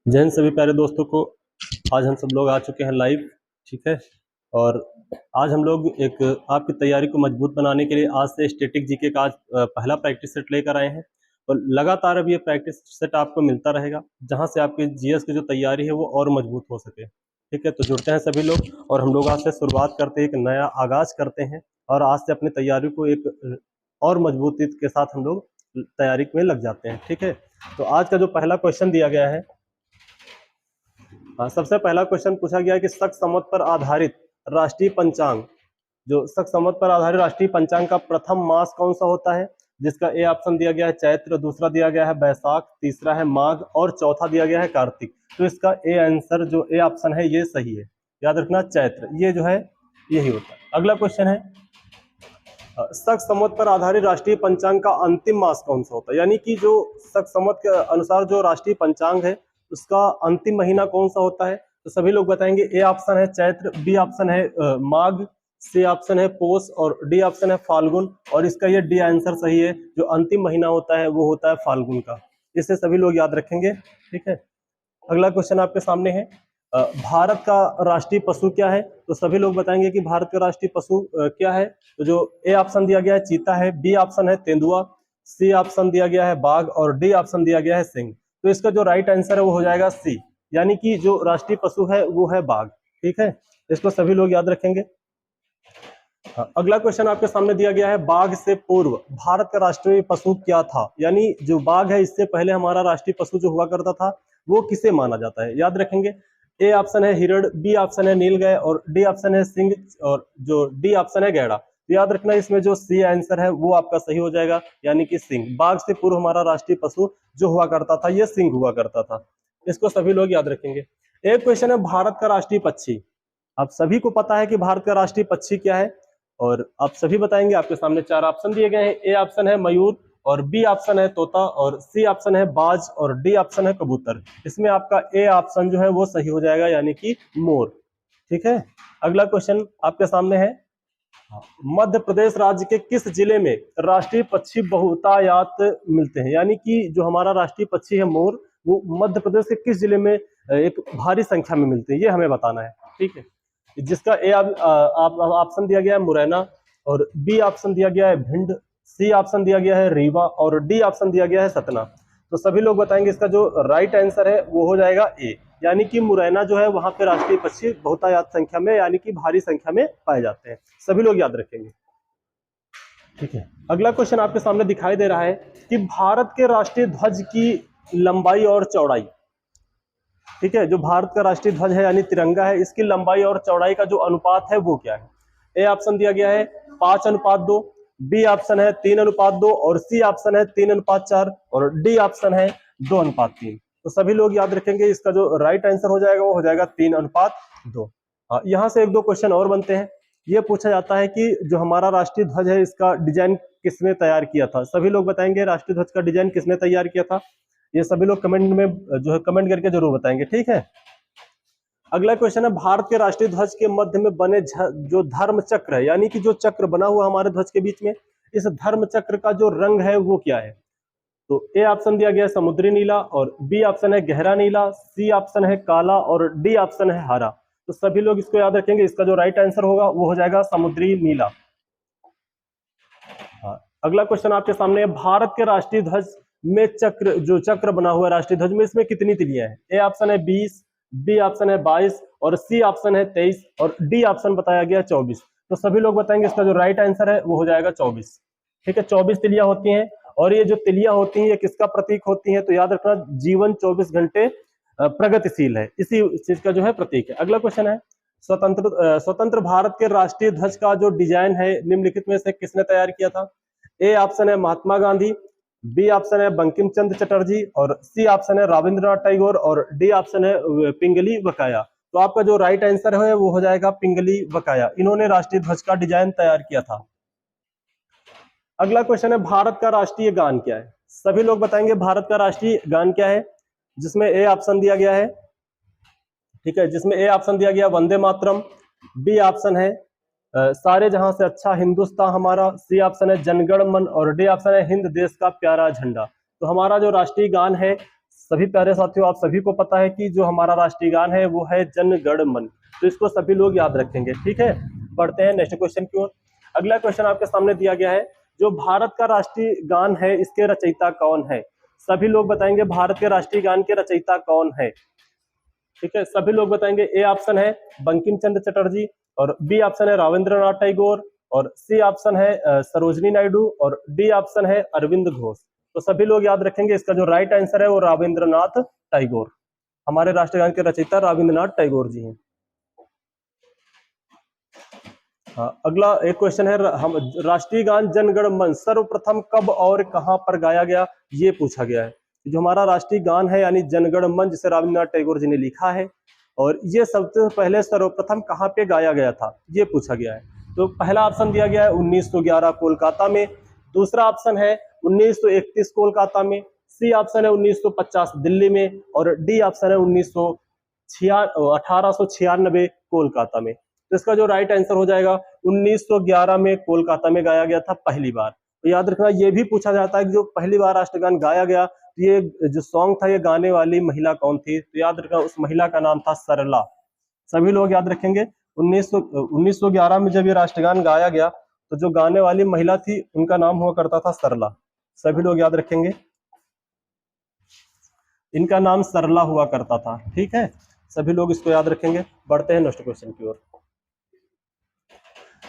जय हिंद सभी प्यारे दोस्तों को। आज हम सब लोग आ चुके हैं लाइव, ठीक है। और आज हम लोग एक आपकी तैयारी को मजबूत बनाने के लिए आज से स्टैटिक जीके का आज पहला प्रैक्टिस सेट लेकर आए हैं। और लगातार अब ये प्रैक्टिस सेट आपको मिलता रहेगा, जहां से आपके जीएस की जो तैयारी है वो और मजबूत हो सके, ठीक है। तो जुड़ते हैं सभी लोग और हम लोग आज से शुरुआत करते हैं, एक नया आगाज करते हैं और आज से अपनी तैयारी को एक और मजबूती के साथ हम लोग तैयारी में लग जाते हैं, ठीक है। तो आज का जो पहला क्वेश्चन दिया गया है, सबसे पहला क्वेश्चन पूछा गया है कि शक संवत पर आधारित राष्ट्रीय पंचांग, जो शक संवत पर आधारित राष्ट्रीय पंचांग का प्रथम मास कौन सा होता है। जिसका ए ऑप्शन दिया गया है चैत्र, दूसरा दिया गया है बैसाख, तीसरा है माघ और चौथा दिया गया है कार्तिक। तो इसका ए आंसर जो ए ऑप्शन है ये सही है, याद रखना चैत्र, ये जो है यही होता है। अगला क्वेश्चन है शक संवत पर आधारित राष्ट्रीय पंचांग का अंतिम मास कौन सा होता है, यानी कि जो शक संवत के अनुसार जो राष्ट्रीय पंचांग है उसका अंतिम महीना कौन सा होता है। तो सभी लोग बताएंगे ए ऑप्शन है चैत्र, बी ऑप्शन है माघ, सी ऑप्शन है पोष और डी ऑप्शन है फाल्गुन। और इसका ये डी आंसर सही है, जो अंतिम महीना होता है वो होता है फाल्गुन का। इसे सभी लोग याद रखेंगे, ठीक है। अगला क्वेश्चन आपके सामने है भारत का राष्ट्रीय पशु क्या है। तो सभी लोग बताएंगे कि भारत का राष्ट्रीय पशु क्या है। तो जो ए ऑप्शन दिया गया है चीता है, बी ऑप्शन है तेंदुआ, सी ऑप्शन दिया गया है बाघ और डी ऑप्शन दिया गया है सिंह। तो इसका जो राइट आंसर है वो हो जाएगा सी, यानी कि जो राष्ट्रीय पशु है वो है बाघ, ठीक है। इसको सभी लोग याद रखेंगे। अगला क्वेश्चन आपके सामने दिया गया है बाघ से पूर्व भारत का राष्ट्रीय पशु क्या था, यानी जो बाघ है इससे पहले हमारा राष्ट्रीय पशु जो हुआ करता था वो किसे माना जाता है, याद रखेंगे। ए ऑप्शन है हिरण, बी ऑप्शन है नीलगाय और डी ऑप्शन है सिंह और जो डी ऑप्शन है गैड़ा। तो याद रखना इसमें जो सी आंसर है वो आपका सही हो जाएगा, यानी कि सिंह। बाघ से पूर्व हमारा राष्ट्रीय पशु जो हुआ करता था ये सिंह हुआ करता था। इसको सभी लोग याद रखेंगे। एक क्वेश्चन है भारत का राष्ट्रीय पक्षी। आप सभी को पता है कि भारत का राष्ट्रीय पक्षी क्या है और आप सभी बताएंगे। आपके सामने चार ऑप्शन दिए गए हैं। ए ऑप्शन है मयूर और बी ऑप्शन है तोता और सी ऑप्शन है बाज और डी ऑप्शन है कबूतर। इसमें आपका ए ऑप्शन जो है वो सही हो जाएगा, यानी कि मोर, ठीक है। अगला क्वेश्चन आपके सामने है मध्य प्रदेश राज्य के किस जिले में राष्ट्रीय पक्षी बहुतायत मिलते हैं, यानी कि जो हमारा राष्ट्रीय पक्षी है मोर वो मध्य प्रदेश के किस जिले में एक भारी संख्या में मिलते हैं, ये हमें बताना है, ठीक है। जिसका ए ऑप्शन दिया गया है मुरैना और बी ऑप्शन दिया गया है भिंड, सी ऑप्शन दिया गया है रीवा और डी ऑप्शन दिया गया है सतना। तो सभी लोग बताएंगे इसका जो राइट आंसर है वो हो जाएगा ए, यानी कि मुरैना जो है वहां पे राष्ट्रीय पक्षी बहुतायत संख्या में यानी कि भारी संख्या में पाए जाते हैं। सभी लोग याद रखेंगे, ठीक है। अगला क्वेश्चन आपके सामने दिखाई दे रहा है कि भारत के राष्ट्रीय ध्वज की लंबाई और चौड़ाई, ठीक है। जो भारत का राष्ट्रीय ध्वज है यानी तिरंगा है, इसकी लंबाई और चौड़ाई का जो अनुपात है वो क्या है। ए ऑप्शन दिया गया है 5:2, बी ऑप्शन है 3:2 और सी ऑप्शन है 3:4 और डी ऑप्शन है 2:3। तो सभी लोग याद रखेंगे इसका जो राइट आंसर हो जाएगा वो हो जाएगा 3:2। यहाँ से एक दो क्वेश्चन और बनते हैं। ये पूछा जाता है कि जो हमारा राष्ट्रीय ध्वज है इसका डिजाइन किसने तैयार किया था। सभी लोग बताएंगे राष्ट्रीय ध्वज का डिजाइन किसने तैयार किया था। ये सभी लोग कमेंट में जो है कमेंट करके जरूर बताएंगे, ठीक है। अगला क्वेश्चन है भारत के राष्ट्रीय ध्वज के मध्य में बने जो धर्म चक्र है, यानी कि जो चक्र बना हुआ हमारे ध्वज के बीच में, इस धर्म चक्र का जो रंग है वो क्या है। तो ए ऑप्शन दिया गया है समुद्री नीला और बी ऑप्शन है गहरा नीला, सी ऑप्शन है काला और डी ऑप्शन है हरा। तो सभी लोग इसको याद रखेंगे, इसका जो राइट आंसर होगा वो हो जाएगा समुद्री नीला। अगला क्वेश्चन आपके सामने है भारत के राष्ट्रीय ध्वज में चक्र, जो चक्र बना हुआ है राष्ट्रीय ध्वज में, इसमें कितनी तिलियां हैं। ए ऑप्शन है 20, बी ऑप्शन है 22 और सी ऑप्शन है 23 और डी ऑप्शन बताया गया 24। तो सभी लोग बताएंगे इसका जो राइट आंसर है वो हो जाएगा 24, ठीक है। 24 तिलियां होती हैं और ये जो तिलियां होती हैं ये किसका प्रतीक होती हैं। तो याद रखना जीवन 24 घंटे प्रगतिशील है, इसी चीज का जो है प्रतीक है। अगला क्वेश्चन है स्वतंत्र भारत के राष्ट्रीय ध्वज का जो डिजाइन है निम्नलिखित में से किसने तैयार किया था। ए ऑप्शन है महात्मा गांधी, बी ऑप्शन है बंकिम चंद्र चटर्जी और सी ऑप्शन है रविंद्रनाथ टैगोर और डी ऑप्शन है पिंगली बकाया। तो आपका जो राइट आंसर है वो हो जाएगा पिंगली बकाया, इन्होंने राष्ट्रीय ध्वज का डिजाइन तैयार किया था। अगला क्वेश्चन है भारत का राष्ट्रीय गान क्या है। सभी लोग बताएंगे भारत का राष्ट्रीय गान क्या है, जिसमें ए ऑप्शन दिया गया है, ठीक है, जिसमें ए ऑप्शन दिया गया वंदे मातरम, बी ऑप्शन है सारे जहां से अच्छा हिंदुस्तान हमारा, सी ऑप्शन है जनगण मन और डी ऑप्शन है हिंद देश का प्यारा झंडा। तो हमारा जो राष्ट्रीय गान है सभी प्यारे साथियों, आप सभी को पता है कि जो हमारा राष्ट्रीय गान है वो है जन गण मन, तो इसको सभी लोग याद रखेंगे। ठीक है, बढ़ते हैं नेक्स्ट क्वेश्चन की ओर। अगला क्वेश्चन आपके सामने दिया गया है, जो भारत का राष्ट्रीय गान है इसके रचयिता कौन है? सभी लोग बताएंगे भारत के राष्ट्रीय गान के रचयिता कौन है। ठीक है, सभी लोग बताएंगे। ए ऑप्शन है बंकिम चंद्र चटर्जी, और बी ऑप्शन है रविंद्रनाथ टैगोर, और सी ऑप्शन है सरोजनी नायडू, और डी ऑप्शन है अरविंद घोष। तो सभी लोग याद रखेंगे, इसका जो राइट आंसर है वो रविंद्रनाथ टैगोर, हमारे राष्ट्रीय गान के रचयिता रविंद्रनाथ टैगोर जी हैं। हाँ, अगला एक क्वेश्चन है, हम राष्ट्रीय गान जन गण मन सर्वप्रथम कब और कहां पर गाया गया, ये पूछा गया है। जो हमारा राष्ट्रीय गान है यानी जन गण मन, जिसे रविंद्रनाथ टैगोर जी ने लिखा है, और ये सबसे पहले सर्वप्रथम कहां पे गाया गया था, ये पूछा गया है। तो पहला ऑप्शन दिया गया है 1911 कोलकाता में, दूसरा ऑप्शन है 1931 कोलकाता में, सी ऑप्शन है 1950 दिल्ली में, और डी ऑप्शन है 1896 कोलकाता में। तो इसका जो राइट आंसर हो जाएगा 1911 में कोलकाता में गाया गया था पहली बार। तो याद रखना, ये भी पूछा जाता है कि जो पहली बार राष्ट्रगान गाया गया, तो ये जो सॉन्ग था ये गाने वाली महिला कौन थी? तो याद रखना, उस महिला का नाम था सरला। सभी लोग याद रखेंगे, 1911 में जब ये राष्ट्रगान गाया गया तो जो गाने वाली महिला थी उनका नाम हुआ करता था सरला। सभी लोग याद रखेंगे, इनका नाम सरला हुआ करता था। ठीक है, सभी लोग इसको याद रखेंगे। बढ़ते हैं नेक्स्ट क्वेश्चन की ओर।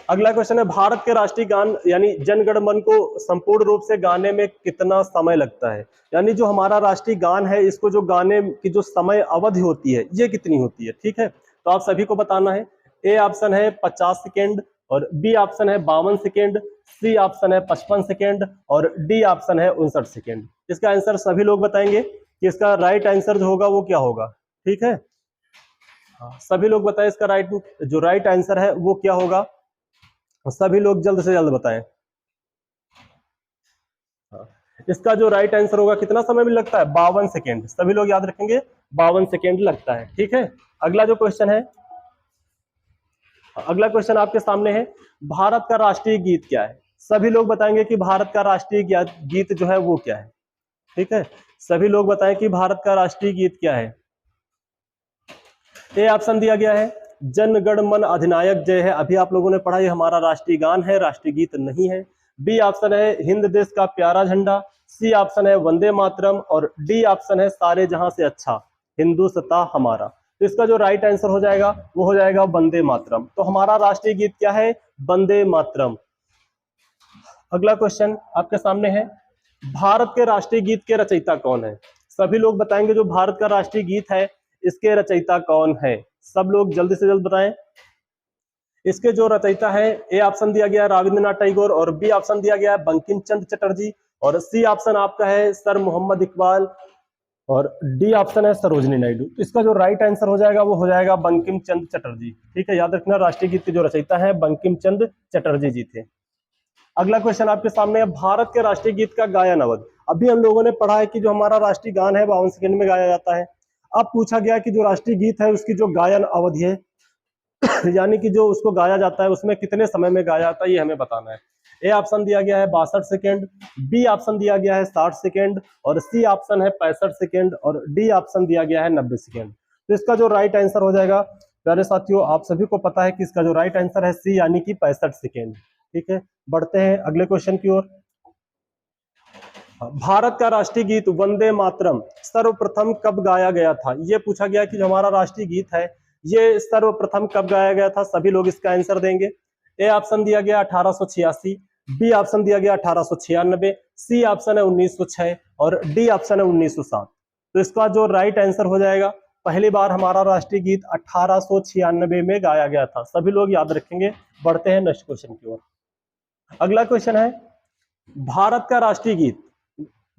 अगला क्वेश्चन है, भारत के राष्ट्रीय गान यानी जन गण मन को संपूर्ण रूप से गाने में कितना समय लगता है? यानी जो हमारा राष्ट्रीय गान है, इसको जो गाने की जो समय अवधि होती है ये कितनी होती है? ठीक है, तो आप सभी को बताना है। ए ऑप्शन है 50 सेकेंड, और बी ऑप्शन है 52 सेकेंड, सी ऑप्शन है 55 सेकेंड, और डी ऑप्शन है 59 सेकेंड। इसका आंसर सभी लोग बताएंगे कि इसका राइट आंसर जो होगा वो क्या होगा। ठीक है, सभी लोग बताएं इसका जो राइट आंसर है वो क्या होगा। सभी लोग जल्द से जल्द बताएं। इसका जो राइट आंसर होगा, कितना समय में लगता है? 52 सेकेंड। सभी लोग याद रखेंगे, 52 सेकेंड लगता है। ठीक है, अगला जो क्वेश्चन है, अगला क्वेश्चन आपके सामने है, भारत का राष्ट्रीय गीत क्या है? सभी लोग बताएंगे कि भारत का राष्ट्रीय गीत जो है वो क्या है। ठीक है, सभी लोग बताएं कि भारत का राष्ट्रीय गीत क्या है। ए ऑप्शन दिया गया है जन गण मन अधिनायक जय है, अभी आप लोगों ने पढ़ा, ये हमारा राष्ट्रीय गान है, राष्ट्रीय गीत नहीं है। बी ऑप्शन है हिंद देश का प्यारा झंडा, सी ऑप्शन है वंदे मातरम, और डी ऑप्शन है सारे जहां से अच्छा हिंदुस्तां हमारा। तो इसका जो राइट आंसर हो जाएगा वो हो जाएगा वंदे मातरम। तो हमारा राष्ट्रीय गीत क्या है? वंदे मातरम। अगला क्वेश्चन आपके सामने है, भारत के राष्ट्रीय गीत के रचयिता कौन है? सभी लोग बताएंगे जो भारत का राष्ट्रीय गीत है इसके रचयिता कौन है। सब लोग जल्दी से जल्द बताएं। इसके जो रचयिता है, ए ऑप्शन दिया गया है रविंद्रनाथ टैगोर, और बी ऑप्शन दिया गया है बंकिम चंद्र चटर्जी, और सी ऑप्शन आपका है सर मोहम्मद इकबाल, और डी ऑप्शन है सरोजनी नायडू। तो इसका जो राइट आंसर हो जाएगा वो हो जाएगा बंकिम चंद्र चटर्जी। ठीक है, याद रखना, राष्ट्रीय गीत के जो रचयिता है बंकिम चंद्र चटर्जी जी थे। अगला क्वेश्चन आपके सामने है, भारत के राष्ट्रीय गीत का गायन अवधि। अभी हम लोगों ने पढ़ा है कि जो हमारा राष्ट्रीय गान है 52 सेकंड में गाया जाता है। अब पूछा गया कि जो राष्ट्रीय गीत है उसकी जो गायन अवधि है यानी कि जो उसको गाया जाता है उसमें कितने समय में गाया जाता है, ये हमें बताना है। ए ऑप्शन दिया गया है 62 सेकेंड, बी ऑप्शन दिया गया है 60 सेकेंड, और सी ऑप्शन है 65 सेकेंड, और डी ऑप्शन दिया गया है 90 सेकेंड। तो इसका जो राइट आंसर हो जाएगा, प्यारे साथियों आप सभी को पता है कि इसका जो राइट आंसर है सी, यानी कि 65 सेकेंड। ठीक है, बढ़ते हैं अगले क्वेश्चन की ओर। भारत का राष्ट्रीय गीत वंदे मातरम सर्वप्रथम कब गाया गया था? ये पूछा गया कि जो हमारा राष्ट्रीय गीत है ये सर्वप्रथम कब गाया गया था। सभी लोग इसका आंसर देंगे। ए ऑप्शन दिया गया 1886, बी ऑप्शन दिया गया 1896, सी ऑप्शन है 1906, और डी ऑप्शन है 1907। तो इसका जो राइट आंसर हो जाएगा, पहली बार हमारा राष्ट्रीय गीत 1896 में गाया गया था। सभी लोग याद रखेंगे। बढ़ते हैं नेक्स्ट क्वेश्चन की ओर। अगला क्वेश्चन है, भारत का राष्ट्रीय गीत,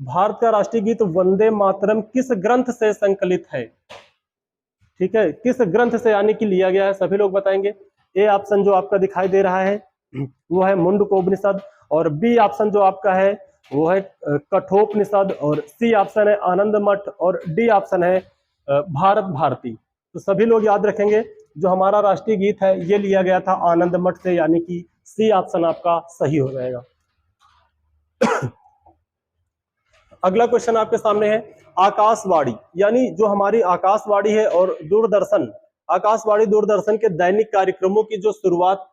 भारत का राष्ट्रीय गीत वंदे मातरम किस ग्रंथ से संकलित है? ठीक है, किस ग्रंथ से यानी कि लिया गया है, सभी लोग बताएंगे। ए ऑप्शन जो आपका दिखाई दे रहा है वो है मुंडकोपनिषद, और बी ऑप्शन जो आपका है वो है कठोपनिषद, और सी ऑप्शन है आनंद मठ, और डी ऑप्शन है भारत भारती। तो सभी लोग याद रखेंगे, जो हमारा राष्ट्रीय गीत है ये लिया गया था आनंद मठ से, यानी कि सी ऑप्शन आपका सही हो जाएगा। अगला क्वेश्चन आपके सामने है, आकाशवाणी यानी जो हमारी आकाशवाणी है और दूरदर्शन, आकाशवाणी दूरदर्शन के दैनिक कार्यक्रमों की जो शुरुआत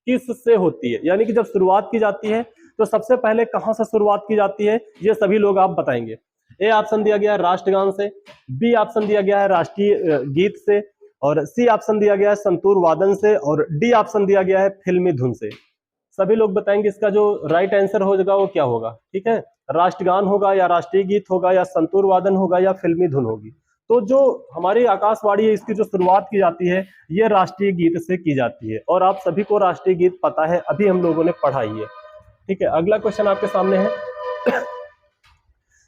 किससे होती है, यानी कि जब शुरुआत की जाती है तो सबसे पहले कहां से शुरुआत की जाती है, ये सभी लोग आप बताएंगे। ए ऑप्शन दिया गया है राष्ट्रगान से, बी ऑप्शन दिया गया है राष्ट्रीय गीत से, और सी ऑप्शन दिया गया है संतूर वादन से, और डी ऑप्शन दिया गया है फिल्मी धुन से। सभी लोग बताएंगे इसका जो राइट आंसर होगा वो क्या होगा। ठीक है, राष्ट्रगान होगा या राष्ट्रीय गीत होगा या संतूर वादन होगा या फिल्मी धुन होगी। तो जो हमारी आकाशवाणी है इसकी जो शुरुआत की जाती है ये राष्ट्रीय गीत से की जाती है, और आप सभी को राष्ट्रीय गीत पता है, अभी हम लोगों ने पढ़ा ही है। ठीक है, अगला क्वेश्चन आपके सामने है,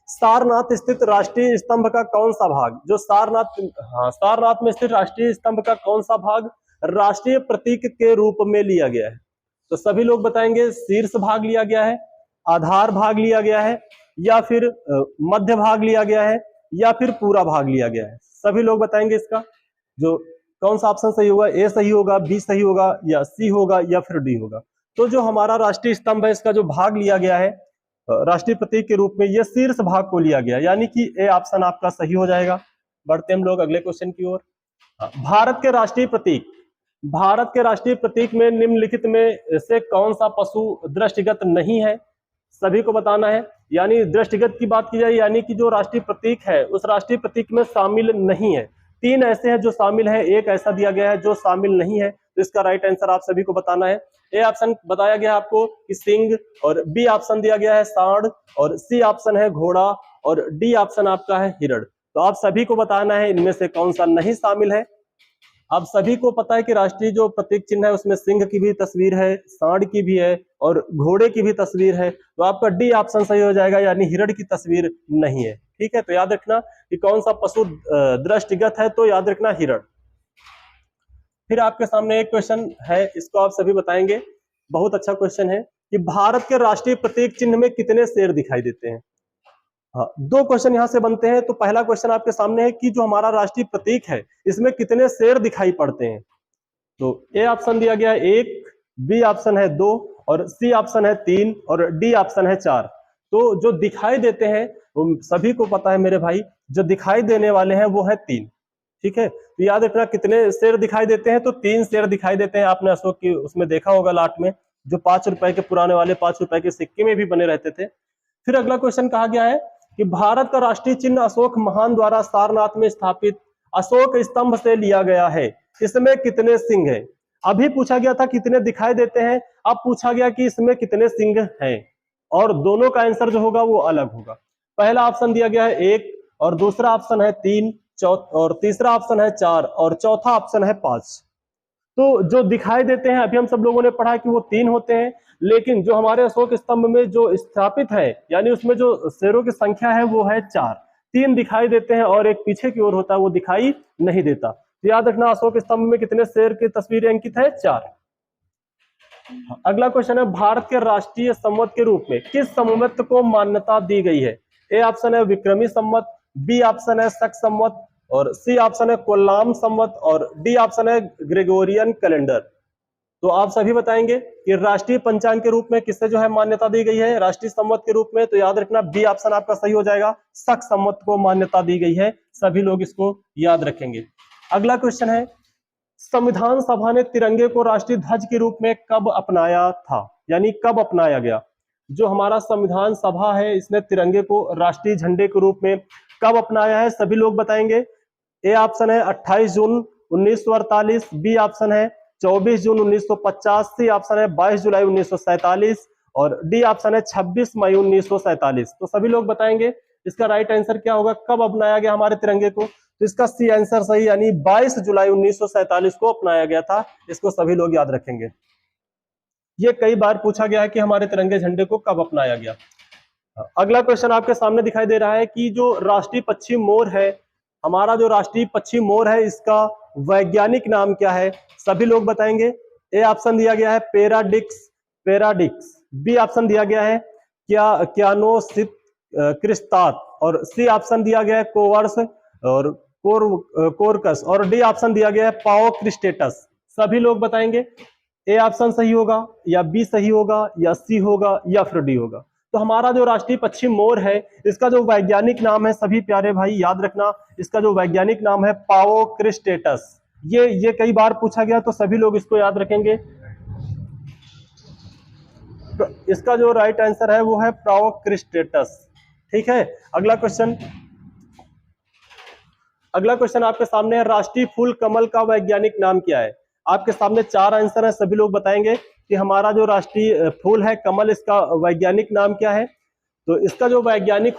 सारनाथ स्थित राष्ट्रीय स्तंभ का कौन सा भाग, जो सारनाथ में स्थित राष्ट्रीय स्तंभ का कौन सा भाग राष्ट्रीय प्रतीक के रूप में लिया गया है। तो सभी लोग बताएंगे शीर्ष भाग लिया गया है, आधार भाग लिया गया है, या फिर मध्य भाग लिया गया है, या फिर पूरा भाग लिया गया है। सभी लोग बताएंगे इसका जो कौन सा ऑप्शन सही होगा, ए सही होगा, बी सही होगा, या सी होगा, या फिर डी होगा। तो जो हमारा राष्ट्रीय स्तंभ है इसका जो भाग लिया गया है राष्ट्रीय प्रतीक के रूप में, ये शीर्ष भाग को लिया गया, यानी कि ए ऑप्शन आपका सही हो जाएगा। बढ़ते हम लोग अगले क्वेश्चन की ओर। भारत के राष्ट्रीय प्रतीक, भारत के राष्ट्रीय प्रतीक में निम्नलिखित में से कौन सा पशु दृष्टिगत नहीं है, सभी को बताना है। यानी दृष्टिगत की बात की जाए यानी कि जो राष्ट्रीय प्रतीक है उस राष्ट्रीय प्रतीक में शामिल नहीं है। तीन ऐसे हैं जो शामिल है, एक ऐसा दिया गया है जो शामिल नहीं है। तो इसका राइट आंसर आप सभी को बताना है। ए ऑप्शन बताया गया आपको कि सिंह, और बी ऑप्शन दिया गया है सांड, और सी ऑप्शन है घोड़ा, और डी ऑप्शन आपका है हिरण। तो आप सभी को बताना है इनमें से कौन सा नहीं शामिल है। आप सभी को पता है कि राष्ट्रीय जो प्रतीक चिन्ह है उसमें सिंह की भी तस्वीर है, सांड की भी है, और घोड़े की भी तस्वीर है। तो आपका डी ऑप्शन सही हो जाएगा, यानी हिरण की तस्वीर नहीं है। ठीक है, तो याद रखना कि कौन सा पशु दृष्टिगत है, तो याद रखना हिरण। फिर आपके सामने एक क्वेश्चन है, इसको आप सभी बताएंगे, बहुत अच्छा क्वेश्चन है कि भारत के राष्ट्रीय प्रतीक चिन्ह में कितने शेर दिखाई देते हैं। हाँ, दो क्वेश्चन यहां से बनते हैं। तो पहला क्वेश्चन आपके सामने है कि जो हमारा राष्ट्रीय प्रतीक है इसमें कितने शेर दिखाई पड़ते हैं। तो ए ऑप्शन दिया गया है 1, बी ऑप्शन है 2, और सी ऑप्शन है 3, और डी ऑप्शन है 4। तो जो दिखाई देते हैं वो सभी को पता है मेरे भाई, जो दिखाई देने वाले हैं वो है 3। ठीक है, तो याद रखना कितने शेर दिखाई देते हैं, तो 3 शेर दिखाई देते हैं। आपने अशोक की उसमें देखा होगा लाट में, जो 5 रुपए के पुराने वाले 5 रुपए के सिक्के में भी बने रहते थे। फिर अगला क्वेश्चन कहा गया है कि भारत का राष्ट्रीय चिन्ह अशोक महान द्वारा सारनाथ में स्थापित अशोक स्तंभ से लिया गया है, इसमें कितने सिंह हैं। अभी पूछा गया था कितने दिखाई देते हैं, अब पूछा गया कि इसमें कितने सिंह हैं, और दोनों का आंसर जो होगा वो अलग होगा। पहला ऑप्शन दिया गया है 1, और दूसरा ऑप्शन है 3, और तीसरा ऑप्शन है 4, और चौथा ऑप्शन है 5। तो जो दिखाई देते हैं अभी हम सब लोगों ने पढ़ा कि वो 3 होते हैं, लेकिन जो हमारे अशोक स्तंभ में जो स्थापित है यानी उसमें जो शेरों की संख्या है वो है 4। 3 दिखाई देते हैं और एक पीछे की ओर होता है वो दिखाई नहीं देता। तो याद रखना अशोक स्तंभ में कितने शेर की तस्वीरें अंकित है, 4। अगला क्वेश्चन है, भारत के राष्ट्रीय संवत के रूप में किस संवत को मान्यता दी गई है। ए ऑप्शन है विक्रमी संवत, बी ऑप्शन है शक संवत, और सी ऑप्शन है कोल्लाम संवत, और डी ऑप्शन है ग्रेगोरियन कैलेंडर। तो आप सभी बताएंगे कि राष्ट्रीय पंचांग के रूप में किससे जो है मान्यता दी गई है, राष्ट्रीय संवत के रूप में। तो याद रखना बी ऑप्शन आपका सही हो जाएगा, शक संवत को मान्यता दी गई है। सभी लोग इसको याद रखेंगे। अगला क्वेश्चन है, संविधान सभा ने तिरंगे को राष्ट्रीय ध्वज के रूप में कब अपनाया था, यानी कब अपनाया गया। जो हमारा संविधान सभा है इसने तिरंगे को राष्ट्रीय झंडे के रूप में कब अपनाया है, सभी लोग बताएंगे। ए ऑप्शन है 28 जून 1948, बी ऑप्शन है 24 जून 1950, सी ऑप्शन है 22 जुलाई 1947, और डी ऑप्शन है 26 मई 1947। तो सभी लोग बताएंगे इसका राइट आंसर क्या होगा, कब अपनाया गया हमारे तिरंगे को। तो इसका सी आंसर सही, यानी 22 जुलाई 1947 को अपनाया गया था। इसको सभी लोग याद रखेंगे। ये कई बार पूछा गया है कि हमारे तिरंगे झंडे को कब अपनाया गया। अगला क्वेश्चन आपके सामने दिखाई दे रहा है कि जो राष्ट्रीय पक्षी मोर है, हमारा जो राष्ट्रीय पक्षी मोर है इसका वैज्ञानिक नाम क्या है, सभी लोग बताएंगे। ए ऑप्शन दिया गया है पैराडिक्स, बी ऑप्शन दिया गया है क्यानोसिस क्रिस्तात, और सी ऑप्शन दिया गया है कोवर्स और कोरकस, और डी ऑप्शन दिया गया है पाओक्रिस्टेटस। सभी लोग बताएंगे ए ऑप्शन सही होगा, या बी सही होगा, या सी होगा, या फिर डी होगा। तो हमारा जो राष्ट्रीय पक्षी मोर है, इसका जो वैज्ञानिक नाम है, सभी प्यारे भाई याद रखना, इसका जो वैज्ञानिक नाम है पाओक्रिस्टेटस। ये कई बार पूछा गया, तो सभी लोग इसको याद रखेंगे। तो इसका जो राइट आंसर है वो है पाओक्रिस्टेटस। ठीक है, अगला क्वेश्चन आपके सामने है, राष्ट्रीय फूल कमल का वैज्ञानिक नाम क्या है? आपके सामने 4 आंसर है, सभी लोग बताएंगे कि हमारा जो राष्ट्रीय फूल है कमल, इसका वैज्ञानिक नाम क्या है। तो इसका जो वैज्ञानिक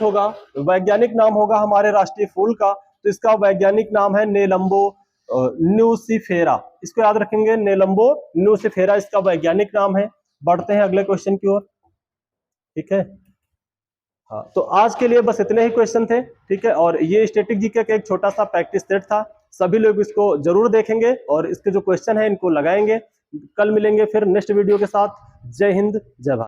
नाम होगा हमारे राष्ट्रीय फूल का, तो इसका वैज्ञानिक नाम है नेलंबो न्यूसिफेरा। इसको याद रखेंगे, नेलंबो न्यूसिफेरा इसका वैज्ञानिक नाम है। बढ़ते हैं अगले क्वेश्चन की ओर। ठीक है, हाँ, तो आज के लिए बस इतने ही क्वेश्चन थे। ठीक है, और ये स्टैटिक जीके का एक छोटा सा प्रैक्टिस सेट था, सभी लोग इसको जरूर देखेंगे और इसके जो क्वेश्चन है इनको लगाएंगे। कल मिलेंगे फिर नेक्स्ट वीडियो के साथ। जय हिंद, जय भारत।